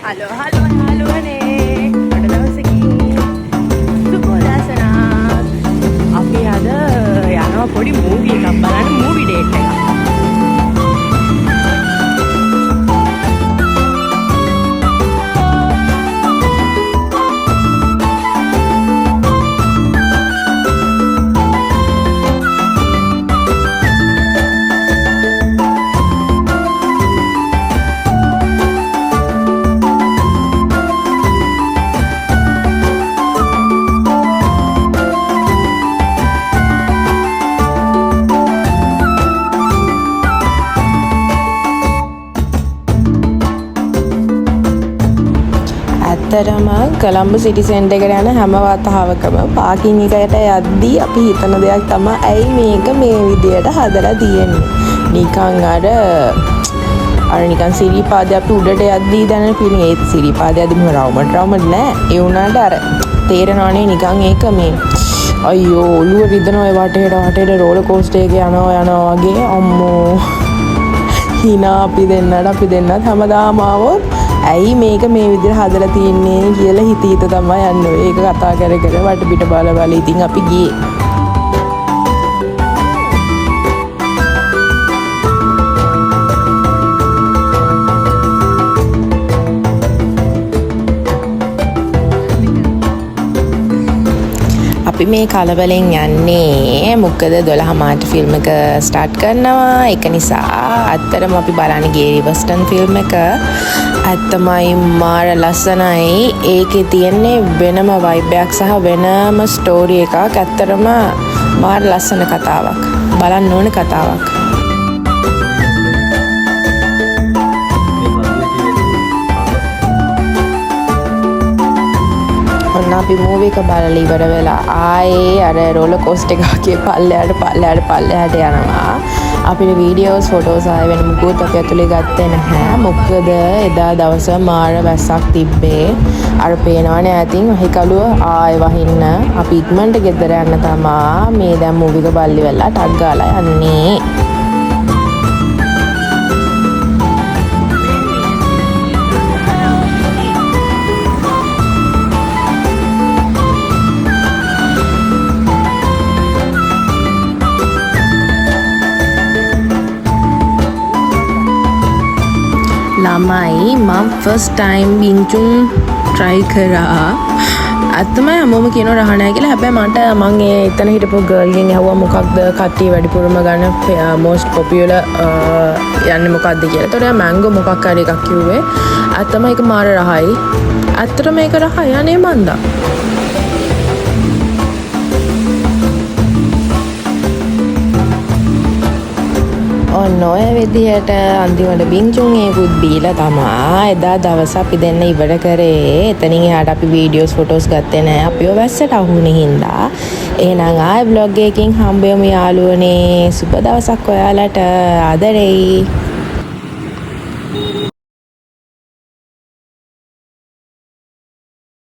Hello නේ. අද දවසකින් සුබෝදෑසනක්. අපි අද යනවා පොඩි මූවි එකක් බලන්න, මූවි ඩේට් එකක්. ඇත්තටම කොළඹ සිටි සෙන්ටර් එකට යන හැම වතාවකම පාකින් එකකට යද්දී අපි හිතන දෙයක් තමයි ඇයි මේක මේ විදියට හදලා තියෙන්නේ. නිකන් අර නිකන් සිරිපාදේ අපි උඩට යද්දී දැනෙන ෆීලිං ඒත් සිරිපාදේ අදිම රවුමට නෑ. ඒ වුණාට අර තේරෙනවනේ නිකන් ඒක මේ අයියෝ ඔළුව රිදෙන ඔය වටේට රෝලර් කෝස්ටර් එකේ යනවා වගේ අම්මෝ hina අපි දෙන්නත් හැමදාම ආවොත් ඇයි මේක මේ විදිහට හදලා තියන්නේ කියලා හිත තමයි යන්නේ. ඒක කතා කර වටපිට බල ඉතින් අපි ගියේ. අපි මේ කලබලෙන් යන්නේ මොකද 12 මාට ෆිල්ම් එක ස්ටාර්ට් කරනවා. ඒක නිසා අත්‍තරම අපි බලන්නේ ගේරි වෙස්ටර්න් ෆිල්ම් එක. ඇත්තමයි මාර ලස්සනයි. ඒකේ තියෙන්නේ වෙනම වයිබ් එකක් සහ වෙනම ස්ටෝරි එකක්. ඇත්තටම මාර ලස්සන කතාවක්. බලන්න ඕන කතාවක්. ඔන්න අපි මූවි එක බලලා ඉවර වෙලා ආයේ අර රෝලර් කෝස්ටර් එකේ පල්ලෙහාට යනවා. අපිට වීඩියෝස් ෆොටෝස් ආයෙ වෙන මුකුත් අපි ඇතුලේ ගත්තේ නැහැ. මොකද එදා දවස මාර වැස්සක් තිබ්බේ. අර පේනවනේ ඈතින් හිකලුව ආයෙ වහින්න. අපි ඉක්මනට ගෙදර යන්න තමා මේ දැන් මූවි එක බලලි වෙලා ටක් ගාලා යන්නේ. ළමයි මම ෆස්ට් ටයිම් බින්චුන් try කරා. අත්තම හැමෝම කියනවා රහ නැහැ කියලා. හැබැයි මට මං එතන හිටපු ගර්ල් ගෙන් ඇහුවා මොකක්ද කට්ටිය වැඩිපුරම ගන්න most popular යන්නේ මොකක්ද කියලා. ඒතකොට මැංගෝ මොකක් හරි එකක් කිව්වේ. අත්තම ඒක මාර රහයි. අත්තට මේක රහයි අනේ මන්දා. ඔන්න ඔය විදිහට අන්තිමට බින්චුන් ඒකුත් බීලා තමා එදා දවස අපි දෙන්න ඉවර කරේ. එතනින් එහාට අපි වීඩියෝස් ෆොටෝස් ගත්තේ නැහැ. අපිව වැස්සට අහුනේ හින්දා. එහෙනම් ආයෙ vlog එකකින් හම්බෙමු යාළුවනේ. සුබ දවසක් ඔයාලට. ආදරෙයි.